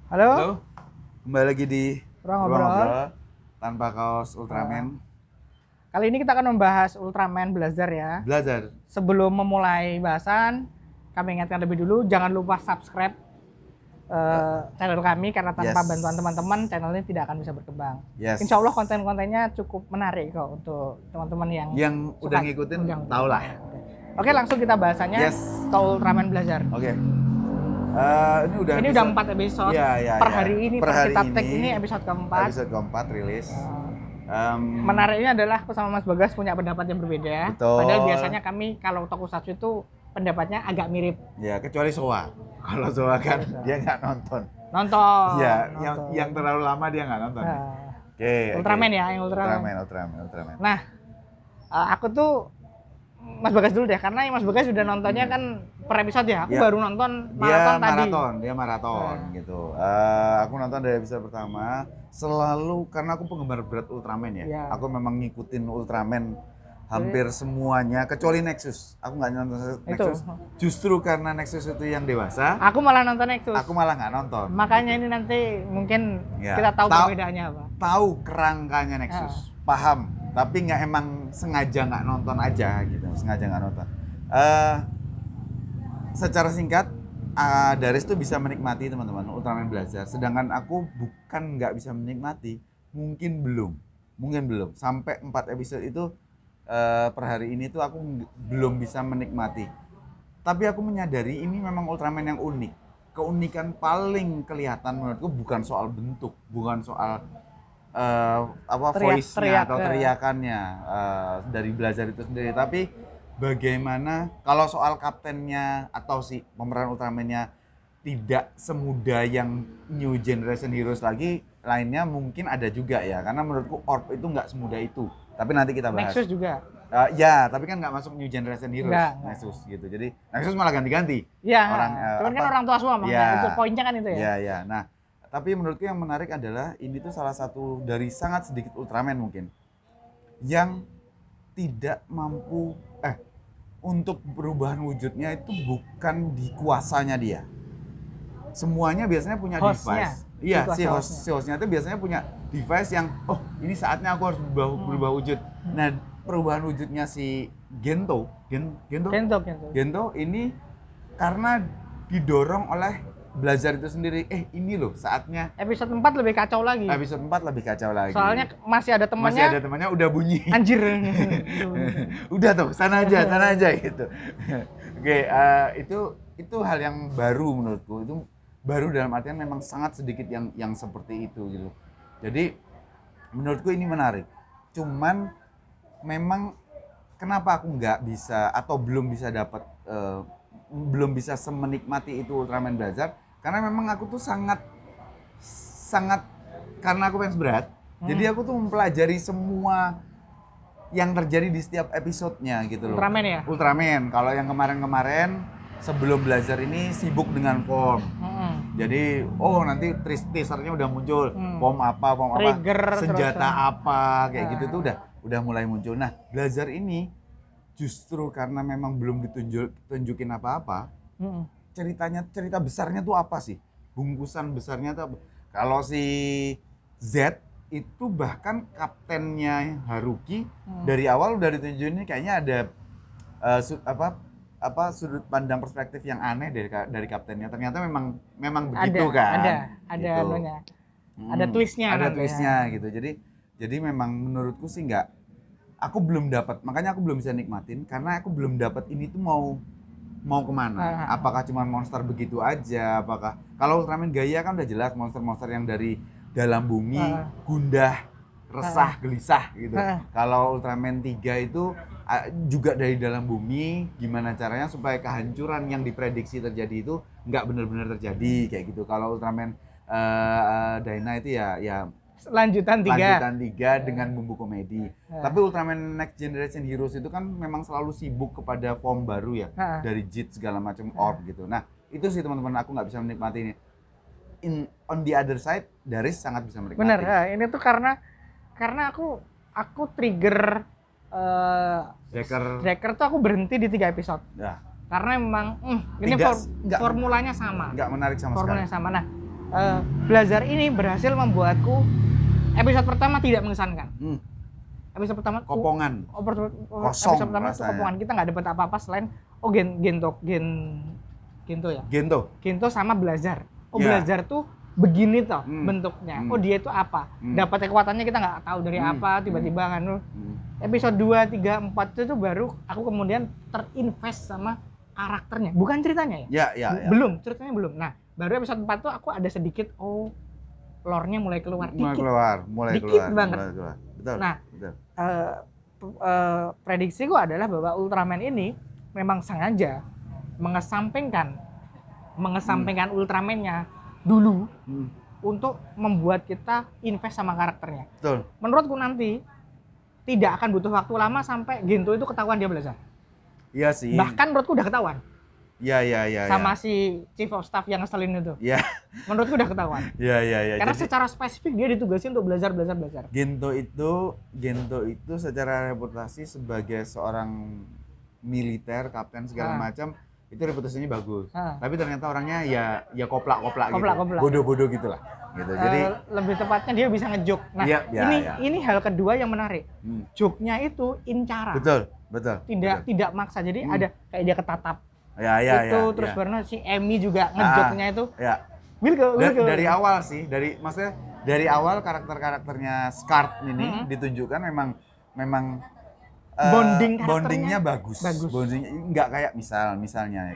Halo, Halo, kembali lagi di Ruang Ruang Ngobrol. Ngobrol tanpa kaos Ultraman. Kali ini kita akan membahas Ultraman Blazer ya. Belajar. Sebelum memulai bahasan, kami ingatkan lebih dulu, jangan lupa subscribe channel kami karena tanpa Yes. bantuan teman-teman channel ini tidak akan bisa berkembang. Yes. Insya Allah konten-kontennya cukup menarik kok untuk teman-teman yang udah ngikutin tau lah. Oke, langsung kita bahasannya Yes. ke Ultraman Blazer. Oke. Ini udah 4 episode. Iya, per iya. hari ini Per hari kita ini, take ini episode keempat. Episode keempat rilis. Menariknya adalah aku sama Mas Bagas punya pendapat yang berbeda. Betul. Padahal biasanya kami kalau tokusatsu itu pendapatnya agak mirip. Ya, kecuali Soa. Kalau Soa kan dia nggak nonton. Nonton. Ya, nonton. yang terlalu lama dia nggak nonton. Oke. Ultraman ya, yang Ultraman. Ultraman. Nah, aku tuh Mas Bagas dulu deh, karena Mas Bagas sudah nontonnya kan per episode ya. Aku Ya. baru nonton maraton tadi. Dia maraton gitu. Aku nonton dari episode pertama selalu karena aku penggemar berat Ultraman ya. Ya. Aku memang ngikutin Ultraman hampir semuanya kecuali Nexus. Aku nggak nonton Nexus. Justru karena Nexus itu yang dewasa. Aku malah nonton Nexus. Aku malah nggak nonton. Makanya ini nanti mungkin Ya. kita tahu perbedaannya apa. Tahu kerangkanya Nexus, paham. Tapi nggak emang sengaja nggak nonton aja gitu, sengaja nggak nonton. Secara singkat, Daris tuh bisa menikmati teman-teman Ultraman Blazer, sedangkan aku bukan nggak bisa menikmati, mungkin belum. Sampai 4 episode itu per hari ini tuh aku belum bisa menikmati. Tapi aku menyadari ini memang Ultraman yang unik. Keunikan paling kelihatan menurutku bukan soal bentuk, bukan soal voice-nya atau teriakannya dari Blazer itu sendiri, tapi bagaimana kalau soal kaptennya atau si pemeran Ultraman-nya tidak semudah yang New Generation Heroes lagi, lainnya mungkin ada juga ya, karena menurutku Orb itu nggak semudah itu, tapi nanti kita bahas. Nexus juga. Ya, tapi kan nggak masuk New Generation Heroes, Enggak. Nexus gitu. Jadi Nexus malah ganti-ganti. Iya. Cuman kan orang tua semua, itu poinnya kan itu ya. Iya. Nah, tapi menurutku yang menarik adalah ini tuh salah satu dari sangat sedikit Ultraman mungkin yang tidak mampu untuk perubahan wujudnya itu bukan di kuasanya dia. Semuanya biasanya punya device. Iya, si hostnya itu biasanya punya device yang ini saatnya aku harus berubah wujud. Nah, perubahan wujudnya si Gento ini karena didorong oleh Blazer itu sendiri. Ini loh saatnya. Episode 4 lebih kacau lagi. Soalnya masih ada temannya udah bunyi. Anjir. Udah tuh, sana aja gitu. Oke, itu hal yang baru menurutku. Itu baru dalam artian memang sangat sedikit yang seperti itu gitu. Jadi menurutku ini menarik. Cuman memang kenapa aku nggak bisa atau belum bisa semenikmati itu Ultraman Blazer, karena memang aku tuh sangat karena aku fans berat, jadi aku tuh mempelajari semua yang terjadi di setiap episodenya gitu loh. Ultraman. Kalau yang kemarin sebelum Blazer ini sibuk dengan form. Jadi nanti teasernya udah muncul form apa, trigger, senjata apa kayak gitu tuh udah mulai muncul. Nah, Blazer ini justru karena memang belum ditunjukin apa-apa, cerita besarnya tuh apa sih? Bungkusan besarnya tuh apa? Kalau si Z itu bahkan kaptennya Haruki dari awal udah ditunjukin kayaknya ada sudut pandang perspektif yang aneh dari kaptennya. Ternyata memang begitu kan? Ada gitu. anunya. Ada twistnya. Ada twistnya gitu. Jadi memang menurutku sih aku belum dapat, makanya aku belum bisa nikmatin karena aku belum dapat ini tuh mau kemana. Apakah cuma monster begitu aja? Apakah kalau Ultraman Gaia kan udah jelas monster-monster yang dari dalam bumi, gundah, resah, gelisah gitu. Kalau Ultraman 3 itu juga dari dalam bumi, gimana caranya supaya kehancuran yang diprediksi terjadi itu nggak benar-benar terjadi kayak gitu. Kalau Ultraman Dyna itu ya lanjutan 3 dengan bumbu komedi. Tapi Ultraman Next Generation Heroes itu kan memang selalu sibuk kepada form baru ya, dari JIT segala macam orb gitu. Nah, itu sih teman-teman aku nggak bisa menikmati ini. On the other side, Daris sangat bisa menikmati. Bener, ini tuh karena aku trigger Decker tuh aku berhenti di 3 episode. Ya. Karena memang ini formulanya sama. Nggak menarik sama formulanya sekali. sama. Nah, Blazar ini berhasil membuatku episode pertama tidak mengesankan. Episode pertama Kopongan. Episode pertama itu rasanya. kopongan, kita nggak dapat apa-apa selain Gento ya. Gento sama Blazar. Blazar tuh begini toh bentuknya. Dia itu apa? Dapat kekuatannya kita nggak tahu dari apa, tiba-tiba kan. Episode 2, 3, 4 itu baru aku kemudian terinvest sama karakternya, bukan ceritanya ya. Ya. Belum, ceritanya belum. Nah, baru episode 4 tuh aku ada sedikit lore-nya mulai keluar dikit. Mulai Dikit keluar. banget. Betul. Nah, betul. Prediksiku adalah bahwa Ultraman ini memang sengaja mengesampingkan Ultraman-nya dulu untuk membuat kita invest sama karakternya. Betul. Menurutku nanti tidak akan butuh waktu lama sampai Gento itu ketahuan dia Blazar. Iya sih. Bahkan menurutku udah ketahuan. Iya. Sama si Chief of Staff yang ngeselin itu. Iya. Menurutku udah ketahuan. Iya. Karena secara spesifik dia ditugasin untuk Blazar. Gento itu secara reputasi sebagai seorang militer, kapten segala macam, itu reputasinya bagus. Tapi ternyata orangnya ya koplak gitu. Bodoh-bodoh gitulah. Gitu. Jadi lebih tepatnya dia bisa ngejok. Nah, ini hal kedua yang menarik. Joknya itu incara. Betul. Tidak maksa. Jadi ada kayak dia ketatap. Ya. Terus baru si Emmy juga ngejoknya itu. Ya. Dari awal sih, maksudnya dari awal karakternya Scar ini ditunjukkan memang bondingnya bagus. Bondingnya nggak kayak misalnya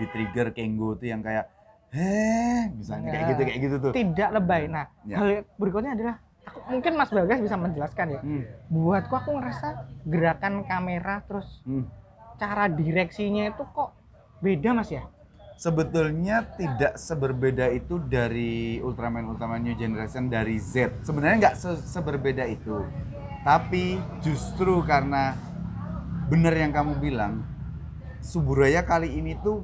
di Trigger Kengo tuh yang kayak misalnya kayak gitu tuh. Tidak lebay. Nah, hal berikutnya adalah mungkin Mas Bagas bisa menjelaskan ya. Buatku aku ngerasa gerakan kamera terus cara direksinya itu kok beda Mas ya? Sebetulnya tidak seberbeda itu dari Ultraman New Generation dari Z. Sebenarnya nggak seberbeda itu. Tapi justru karena bener yang kamu bilang, Suburaya kali ini tuh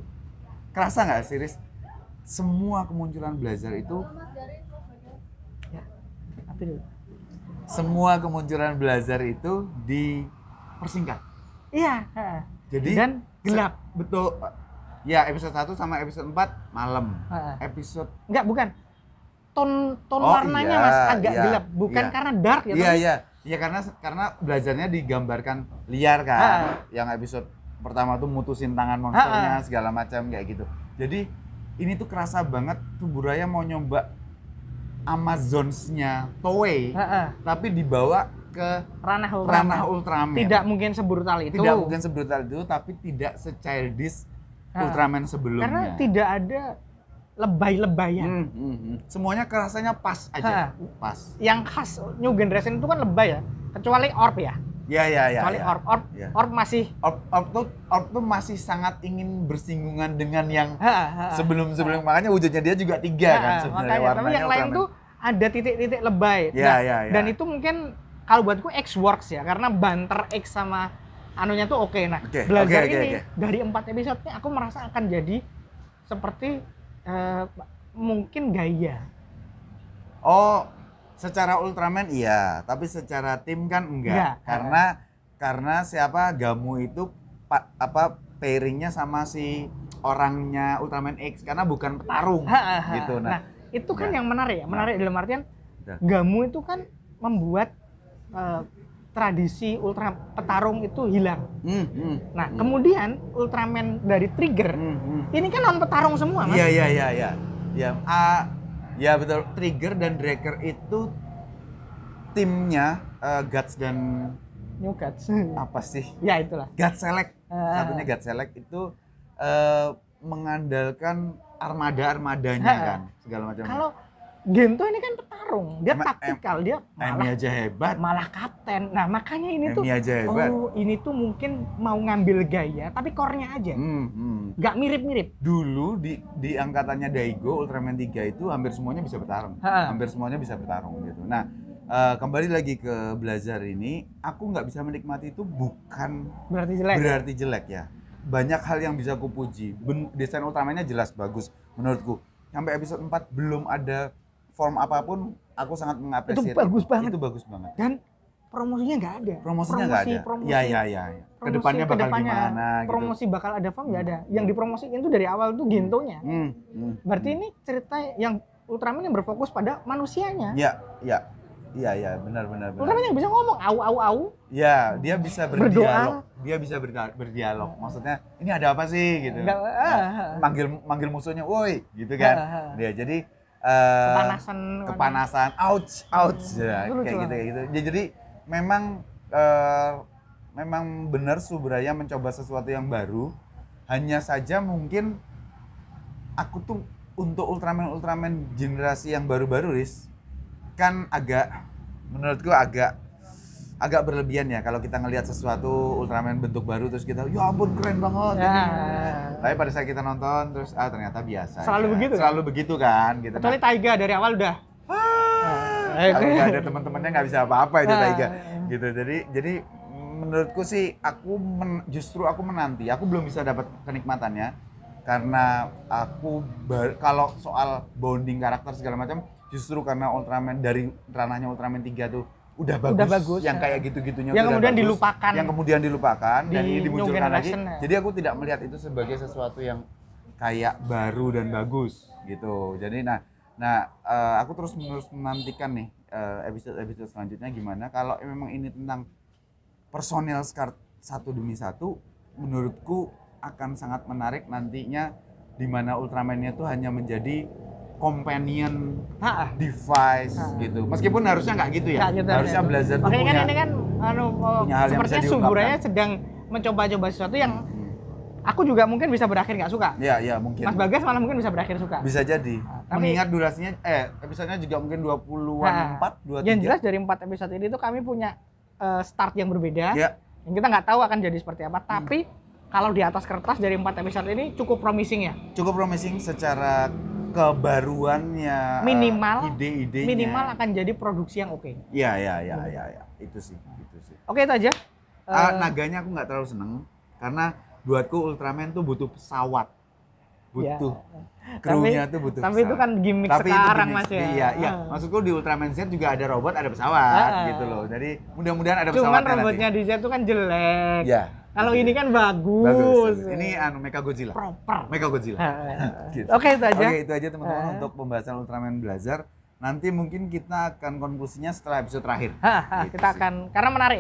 kerasa nggak sih, Riz? Semua kemunculan Blazar itu dipersingkat. Iya. Jadi dan gelap. Betul. Ya, episode 1 sama episode 4 malam. Episode bukan. Ton warnanya Mas agak gelap, bukan karena dark ya. Iya, karena Blazarnya digambarkan liar kan. Yang episode pertama tuh mutusin tangan monsternya segala macam kayak gitu. Jadi ini tuh kerasa banget Suburaya mau nyoba Amazons-nya Toei, tapi dibawa ke ranah Ultraman. Tidak mungkin sebrutal itu. Tapi tidak se-childish Ultraman sebelumnya. Karena tidak ada lebay-lebayan. Semuanya kerasanya pas aja. Pas. Yang khas New Generation itu kan lebay ya. Kecuali Orb ya. Iya. Kecuali Orb masih. Orb tuh masih sangat ingin bersinggungan dengan yang sebelum-sebelum. Makanya wujudnya dia juga 3 kan sebenarnya warnanya. Tapi yang lain tuh ada titik-titik lebay. Dan itu mungkin kalau buatku X-Works ya. Karena banter X sama anunya tuh oke. Nah, Blazar ini dari 4 episode-nya aku merasa akan jadi seperti mungkin gaya. Secara Ultraman iya, tapi secara tim kan enggak. Karena siapa Gamu itu pairingnya sama si orangnya Ultraman X karena bukan petarung gitu. Nah, itu kan yang menarik ya. Menarik dalam artian Gamu itu kan membuat tradisi ultra petarung itu hilang. Nah, kemudian Ultraman dari Trigger ini kan non petarung semua, Mas. Iya. Ya betul. Trigger dan Draker itu timnya Guts dan New Guts. Apa sih? Ya itulah. Guts Select. Satunya Guts Select itu mengandalkan armadanya kan, segala macam. Kalau Gento ini kan petarung, dia taktikal, dia malah aja hebat, malah kapten. Nah makanya ini tuh, ini tuh mungkin mau ngambil gaya, tapi core-nya aja, nggak mirip-mirip. Dulu di angkatannya Daigo Ultraman 3 itu hampir semuanya bisa bertarung, gitu. Nah kembali lagi ke Blazar ini, aku nggak bisa menikmati itu bukan berarti jelek ya. Banyak hal yang bisa aku puji. Desain Ultraman-nya jelas bagus menurutku. Sampai episode 4 belum ada form apapun, aku sangat mengapresiasi. Itu bagus banget. Dan promosinya nggak ada. Iya. Kedepannya bakal gimana? Promosi gitu. bakal ada form nggak ada. Yang dipromosikan itu dari awal tuh Gentonya. Berarti ini cerita yang Ultraman yang berfokus pada manusianya. Iya, benar. Ultraman yang bisa ngomong au. Ya, dia bisa berdialog. Berdoa. Dia bisa berdialog. Maksudnya, ini ada apa sih gitu. Enggak, Manggil musuhnya, "Woi," gitu kan. Dia jadi kepanasan, ouch ya, Itu lucu kayak gitu. Jadi memang benar Subraya mencoba sesuatu yang baru. Hanya saja mungkin aku tuh untuk Ultraman generasi yang baru-baru, Riz, kan menurutku agak berlebihan ya kalau kita ngelihat sesuatu Ultraman bentuk baru terus kita ya ampun keren banget ini. Tapi pada saat kita nonton terus ternyata biasa. Selalu begitu kan gitu. Kecuali Taiga dari awal udah kalau nggak ada teman-temannya nggak bisa apa-apa itu Taiga gitu. Jadi menurutku sih justru aku menanti. Aku belum bisa dapat kenikmatannya karena kalau soal bonding karakter segala macam justru karena Ultraman dari ranahnya Ultraman 3 tuh udah bagus yang kayak gitu-gitunya yang kemudian dilupakan dan ini dimunculkan lagi. Ya. Jadi aku tidak melihat itu sebagai sesuatu yang kayak baru dan bagus gitu. Jadi aku terus menerus menantikan nih episode selanjutnya gimana. Kalau memang ini tentang personel Scar satu demi satu, menurutku akan sangat menarik nantinya di mana Ultraman-nya tuh hanya menjadi companion device gitu. Meskipun harusnya nggak gitu ya. Harusnya Blazer tuh punya. Ini kan sepertinya Subraya sedang mencoba-coba sesuatu yang aku juga mungkin bisa berakhir nggak suka. Iya, mungkin. Mas Bagas malah mungkin bisa berakhir suka. Bisa jadi. Mengingat durasinya episodenya juga mungkin 20-an 23. Yang jelas dari 4 episode ini tuh kami punya start yang berbeda. Ya. Yang kita nggak tahu akan jadi seperti apa, tapi kalau di atas kertas dari 4 episode ini cukup promising ya. Cukup promising secara kebaruannya, ide-idenya. Minimal akan jadi produksi yang oke. Iya. Itu sih. Oke, itu aja. Naganya aku nggak terlalu seneng karena buatku Ultraman tuh butuh pesawat. Krunya tuh butuh tapi pesawat. Itu kan gimmick sekarang Mas ya. Iya. Maksudku di Ultraman Z juga ada robot, ada pesawat gitu loh. Jadi mudah-mudahan ada pesawatnya. Cuman robotnya di Z tuh kan jelek. Iya. Kalau ini kan bagus. Ini Mechagodzilla. Proper. Mechagodzilla. Gitu. Oke, itu aja. Itu aja teman-teman untuk pembahasan Ultraman Blazar. Nanti mungkin kita akan konklusinya setelah episode terakhir. Gitu kita akan karena menarik.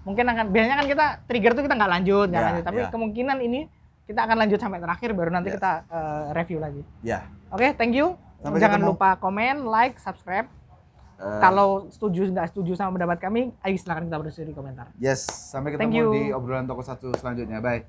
Mungkin biasanya kan kita trigger tuh kita nggak lanjut, tapi kemungkinan ini kita akan lanjut sampai terakhir baru nanti kita review lagi. Oke, thank you. Jangan lupa komen, like, subscribe. Kalau nggak setuju sama pendapat kami, ayo silakan kita berdiskusi di komentar. Sampai ketemu di obrolan toko satu selanjutnya. Bye.